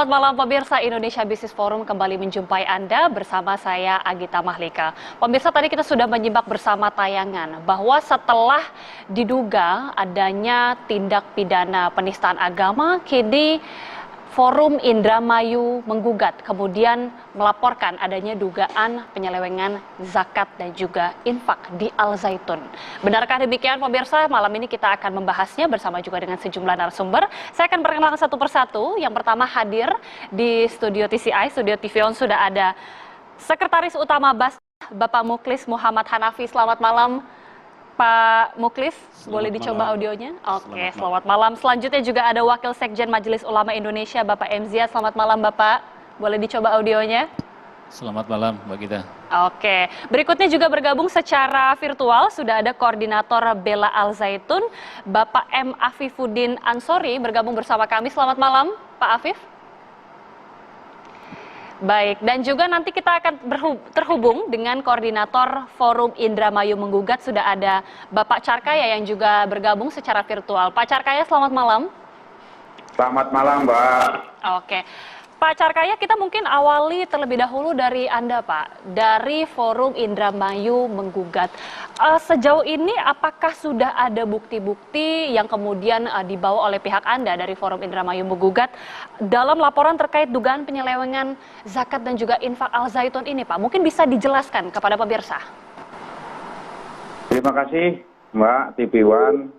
Selamat malam pemirsa Indonesia Business Forum kembali menjumpai Anda bersama saya Agita Mahlika. Pemirsa, tadi kita sudah menyimak bersama tayangan bahwa setelah diduga adanya tindak pidana penistaan agama, kini Forum Indramayu menggugat, kemudian melaporkan adanya dugaan penyelewengan zakat dan juga infak di Al Zaitun. Benarkah demikian pemirsa? Malam ini kita akan membahasnya bersama juga dengan sejumlah narasumber. Saya akan perkenalkan satu persatu. Yang pertama hadir di studio TCI, studio TV On sudah ada Sekretaris Utama BAS, Bapak Muklis Muhammad Hanafi. Selamat malam, Pak Muklis, boleh dicoba audionya? Oke, selamat malam. Selanjutnya juga ada Wakil Sekjen Majelis Ulama Indonesia, Bapak Emzia. Selamat malam, Bapak. Boleh dicoba audionya? Selamat malam, Mbak Gita. Oke, berikutnya juga bergabung secara virtual, sudah ada Koordinator Bela Al Zaitun, Bapak M. Afifuddin Ansori, bergabung bersama kami. Selamat malam, Pak Afif. Baik, dan juga nanti kita akan terhubung dengan Koordinator Forum Indramayu Menggugat, sudah ada Bapak Carkaya yang juga bergabung secara virtual. Pak Carkaya, selamat malam. Selamat malam, Mbak. Oke, Pak Carkaya, kita mungkin awali terlebih dahulu dari Anda, Pak, dari Forum Indramayu Menggugat. Sejauh ini apakah sudah ada bukti-bukti yang kemudian dibawa oleh pihak Anda dari Forum Indramayu Menggugat dalam laporan terkait dugaan penyelewengan zakat dan juga infak Al Zaitun ini, Pak? Mungkin bisa dijelaskan kepada pemirsa. Terima kasih, Mbak TV One.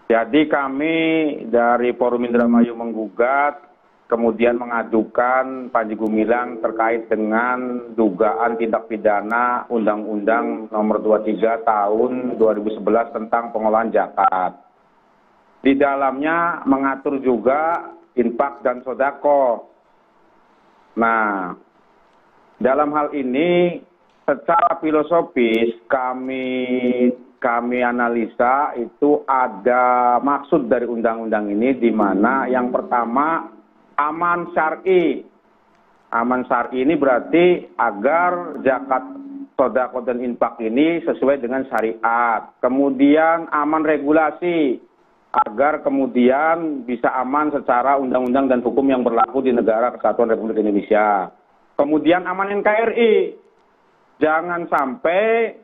Jadi kami dari Forum Indramayu Menggugat kemudian mengajukan Panji Gumilang terkait dengan dugaan tindak pidana Undang-Undang Nomor 23 Tahun 2011 tentang pengelolaan zakat. Di dalamnya mengatur juga infak dan sodako. Nah, dalam hal ini secara filosofis kami analisa itu ada maksud dari undang-undang ini, di mana yang pertama aman syar'i. Aman syar'i ini berarti agar zakat, sodako dan infak ini sesuai dengan syariat. Kemudian aman regulasi, agar kemudian bisa aman secara undang-undang dan hukum yang berlaku di negara Kesatuan Republik Indonesia. Kemudian aman NKRI. Jangan sampai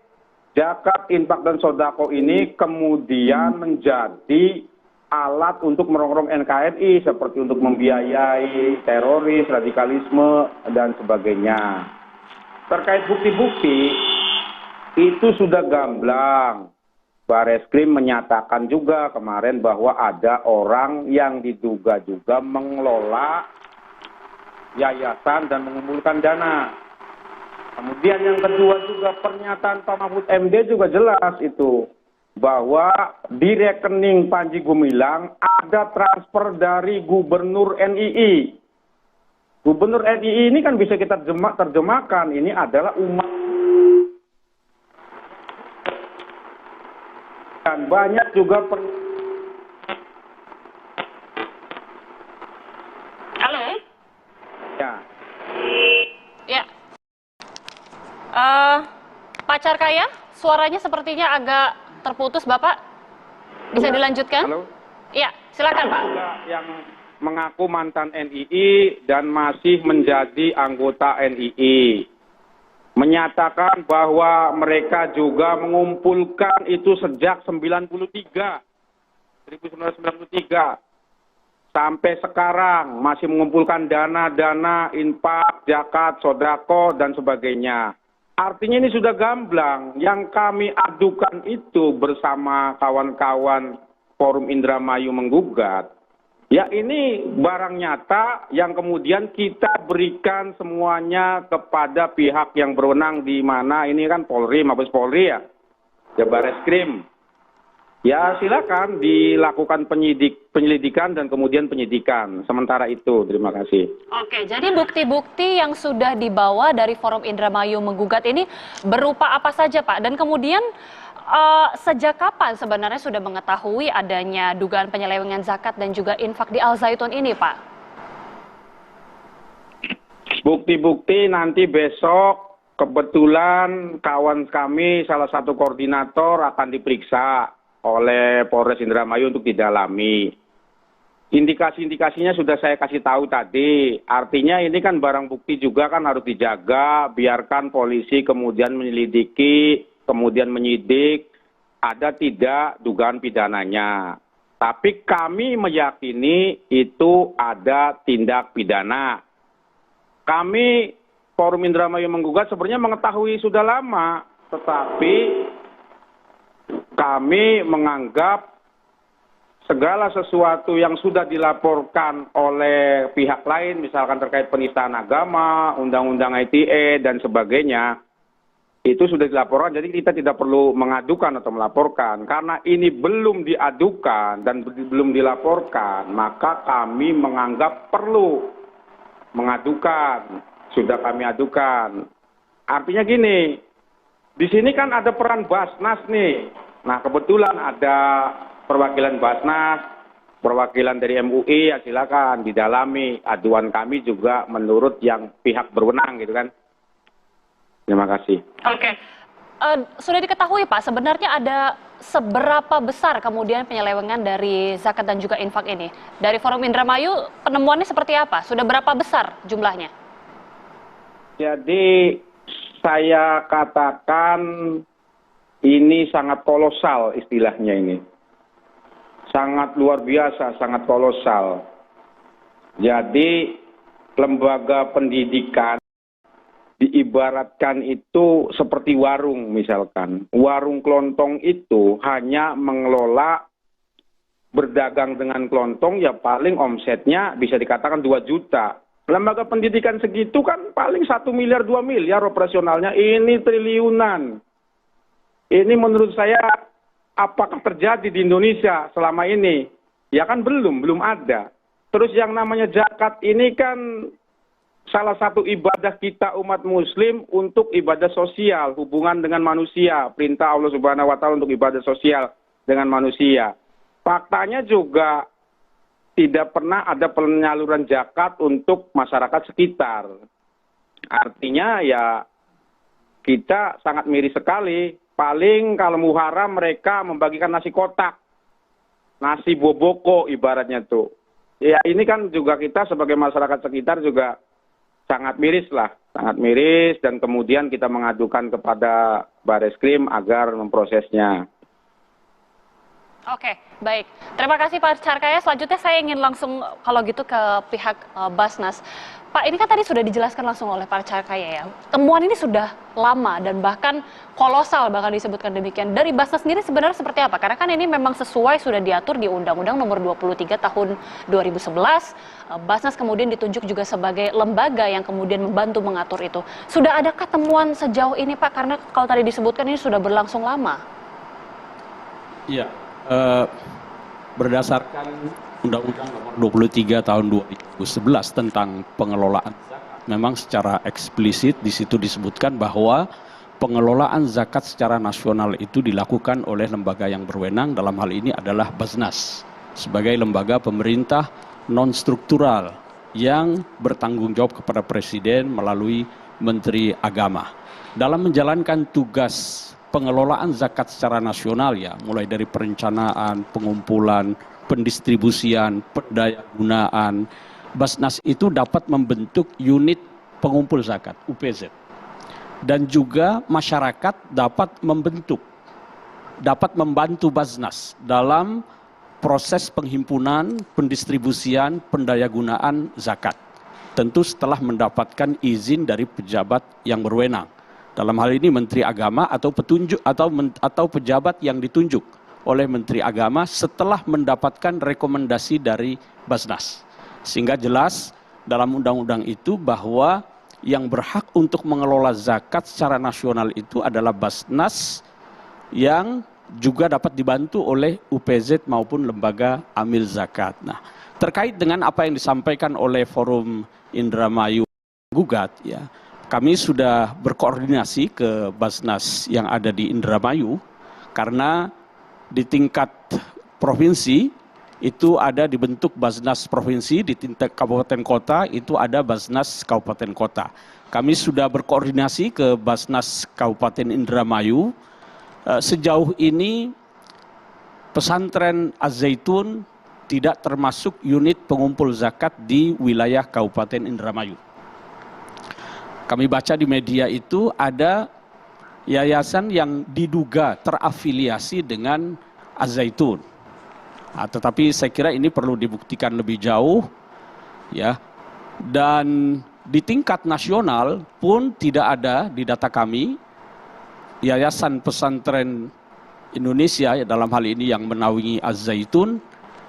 zakat, infak dan sodako ini kemudian menjadi alat untuk merongrong NKRI, seperti untuk membiayai teroris, radikalisme, dan sebagainya. Terkait bukti-bukti, itu sudah gamblang. Bareskrim menyatakan juga kemarin bahwa ada orang yang diduga juga mengelola yayasan dan mengumpulkan dana. Kemudian yang kedua juga pernyataan Pak Mahfud MD juga jelas itu, bahwa di rekening Panji Gumilang ada transfer dari Gubernur NII. Gubernur NII ini kan bisa kita terjemahkan, ini adalah umat. Dan banyak juga Halo? Ya. Ya. Pak Carkaya, suaranya sepertinya agak terputus, Bapak. Bisa dilanjutkan? Halo? Iya, silakan, Pak. Yang mengaku mantan NII dan masih menjadi anggota NII. Menyatakan bahwa mereka juga mengumpulkan itu sejak 1993. Sampai sekarang masih mengumpulkan dana-dana, infak, zakat, sodako, dan sebagainya. Artinya ini sudah gamblang. Yang kami adukan itu bersama kawan-kawan Forum Indramayu Menggugat, ya ini barang nyata yang kemudian kita berikan semuanya kepada pihak yang berwenang, di mana ini kan Polri, Mabes Polri ya Bareskrim. Ya silakan dilakukan penyelidikan dan kemudian penyidikan. Sementara itu, terima kasih. Oke, jadi bukti-bukti yang sudah dibawa dari Forum Indramayu Menggugat ini berupa apa saja, Pak? Dan kemudian sejak kapan sebenarnya sudah mengetahui adanya dugaan penyelewengan zakat dan juga infak di Al Zaitun ini, Pak? Bukti-bukti nanti besok kebetulan kawan kami salah satu koordinator akan diperiksa oleh Polres Indramayu untuk didalami. Indikasi-indikasinya sudah saya kasih tahu tadi. Artinya ini kan barang bukti juga kan harus dijaga, biarkan polisi kemudian menyelidiki, kemudian menyidik, ada tidak dugaan pidananya. Tapi kami meyakini itu ada tindak pidana. Kami Forum Indramayu Menggugat sebenarnya mengetahui sudah lama, tetapi kami menganggap segala sesuatu yang sudah dilaporkan oleh pihak lain, misalkan terkait penistaan agama, undang-undang ITE, dan sebagainya, itu sudah dilaporkan, jadi kita tidak perlu mengadukan atau melaporkan. Karena ini belum diadukan dan belum dilaporkan, maka kami menganggap perlu mengadukan. Sudah kami adukan. Artinya gini, di sini kan ada peran Basnas nih. Nah, kebetulan ada perwakilan Basnas, perwakilan dari MUI, ya silakan didalami aduan kami juga menurut yang pihak berwenang gitu kan. Terima kasih. Oke. Sudah diketahui Pak, sebenarnya ada seberapa besar kemudian penyelewengan dari zakat dan juga infak ini? Dari Forum Indramayu penemuannya seperti apa? Sudah berapa besar jumlahnya? Jadi saya katakan ini sangat kolosal istilahnya ini. Sangat luar biasa, sangat kolosal. Jadi lembaga pendidikan diibaratkan itu seperti warung misalkan. Warung kelontong itu hanya mengelola berdagang dengan kelontong ya paling omsetnya bisa dikatakan 2 juta. Lembaga pendidikan segitu kan paling 1 miliar 2 miliar operasionalnya, ini triliunan. Ini menurut saya apakah terjadi di Indonesia selama ini? Ya kan belum ada. Terus yang namanya zakat ini kan salah satu ibadah kita umat muslim untuk ibadah sosial, hubungan dengan manusia. Perintah Allah Subhanahu wa Ta'ala untuk ibadah sosial dengan manusia. Faktanya juga tidak pernah ada penyaluran zakat untuk masyarakat sekitar. Artinya ya kita sangat miris sekali. Paling kalau Muharram mereka membagikan nasi kotak, nasi boboko ibaratnya tuh. Ya ini kan juga kita sebagai masyarakat sekitar juga sangat miris lah, sangat miris, dan kemudian kita mengadukan kepada Bareskrim agar memprosesnya. Oke, baik. Terima kasih Pak Carkaya. Selanjutnya saya ingin langsung kalau gitu ke pihak Basnas. Pak, ini kan tadi sudah dijelaskan langsung oleh Pak Carkaya ya. Temuan ini sudah lama dan bahkan kolosal bahkan disebutkan demikian. Dari Basnas sendiri sebenarnya seperti apa? Karena kan ini memang sesuai sudah diatur di Undang-Undang Nomor 23 Tahun 2011. Basnas kemudian ditunjuk juga sebagai lembaga yang kemudian membantu mengatur itu. Sudah adakah temuan sejauh ini Pak? Karena kalau tadi disebutkan ini sudah berlangsung lama. Iya. Berdasarkan Undang-Undang Nomor 23 Tahun 2011 tentang pengelolaan zakat, memang secara eksplisit di situ disebutkan bahwa pengelolaan zakat secara nasional itu dilakukan oleh lembaga yang berwenang, dalam hal ini adalah Basnas sebagai lembaga pemerintah non-struktural yang bertanggung jawab kepada Presiden melalui Menteri Agama. Dalam menjalankan tugas pengelolaan zakat secara nasional ya, mulai dari perencanaan, pengumpulan, pendistribusian, pendayagunaan, Basnas itu dapat membentuk unit pengumpul zakat, UPZ. Dan juga masyarakat dapat membantu Basnas dalam proses penghimpunan, pendistribusian, pendayagunaan zakat. Tentu setelah mendapatkan izin dari pejabat yang berwenang. Dalam hal ini Menteri Agama atau pejabat yang ditunjuk oleh Menteri Agama setelah mendapatkan rekomendasi dari Basnas. Sehingga jelas dalam undang-undang itu bahwa yang berhak untuk mengelola zakat secara nasional itu adalah Basnas yang juga dapat dibantu oleh UPZ maupun lembaga amil zakat. Nah, terkait dengan apa yang disampaikan oleh Forum Indramayu Gugat ya. Kami sudah berkoordinasi ke Basnas yang ada di Indramayu karena di tingkat provinsi itu ada dibentuk Basnas provinsi, di tingkat kabupaten kota itu ada Basnas kabupaten kota. Kami sudah berkoordinasi ke Basnas Kabupaten Indramayu. Sejauh ini pesantren Az-Zaitun tidak termasuk unit pengumpul zakat di wilayah Kabupaten Indramayu. Kami baca di media itu ada yayasan yang diduga terafiliasi dengan Az-Zaitun. Tetapi saya kira ini perlu dibuktikan lebih jauh, ya. Dan di tingkat nasional pun tidak ada di data kami Yayasan Pesantren Indonesia, dalam hal ini yang menaungi Az-Zaitun,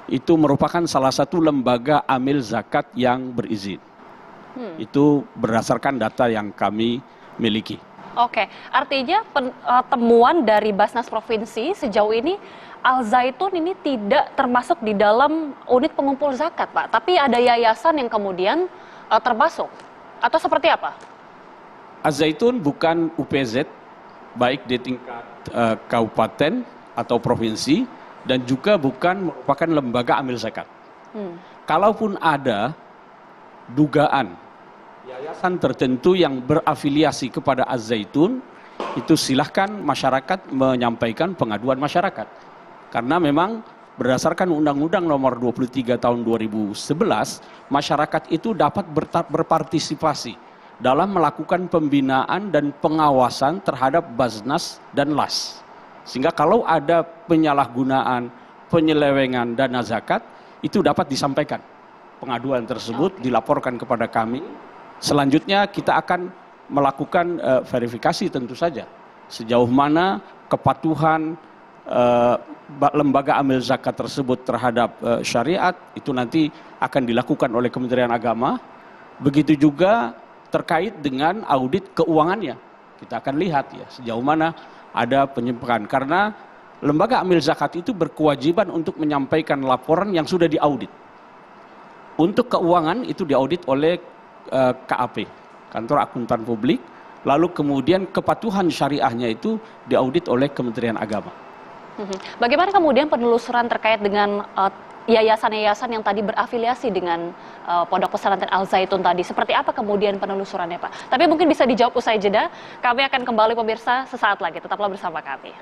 itu merupakan salah satu lembaga amil zakat yang berizin. Itu berdasarkan data yang kami miliki. Oke, artinya temuan dari Basnas Provinsi sejauh ini Al-Zaitun ini tidak termasuk di dalam unit pengumpul zakat, Pak. Tapi ada yayasan yang kemudian termasuk, atau seperti apa? Az-Zaitun bukan UPZ, baik di tingkat kabupaten atau provinsi, dan juga bukan merupakan lembaga amil zakat. Kalaupun ada dugaan yayasan tertentu yang berafiliasi kepada Az-Zaitun, itu silahkan masyarakat menyampaikan pengaduan masyarakat. Karena memang berdasarkan Undang-Undang Nomor 23 Tahun 2011, masyarakat itu dapat berpartisipasi dalam melakukan pembinaan dan pengawasan terhadap Basnas dan LAS. Sehingga kalau ada penyalahgunaan, penyelewengan dana zakat, itu dapat disampaikan. Pengaduan tersebut dilaporkan kepada kami. Selanjutnya kita akan melakukan verifikasi tentu saja. Sejauh mana kepatuhan lembaga amil zakat tersebut terhadap syariat, itu nanti akan dilakukan oleh Kementerian Agama. Begitu juga terkait dengan audit keuangannya. Kita akan lihat ya sejauh mana ada penyimpangan. Karena lembaga amil zakat itu berkewajiban untuk menyampaikan laporan yang sudah diaudit. Untuk keuangan itu diaudit oleh KAP, Kantor Akuntan Publik, lalu kemudian kepatuhan syariahnya itu diaudit oleh Kementerian Agama. Bagaimana kemudian penelusuran terkait dengan yayasan-yayasan yang tadi berafiliasi dengan Pondok Pesantren Al-Zaitun tadi? Seperti apa kemudian penelusurannya, Pak? Tapi mungkin bisa dijawab usai jeda. Kami akan kembali pemirsa sesaat lagi. Tetaplah bersama kami.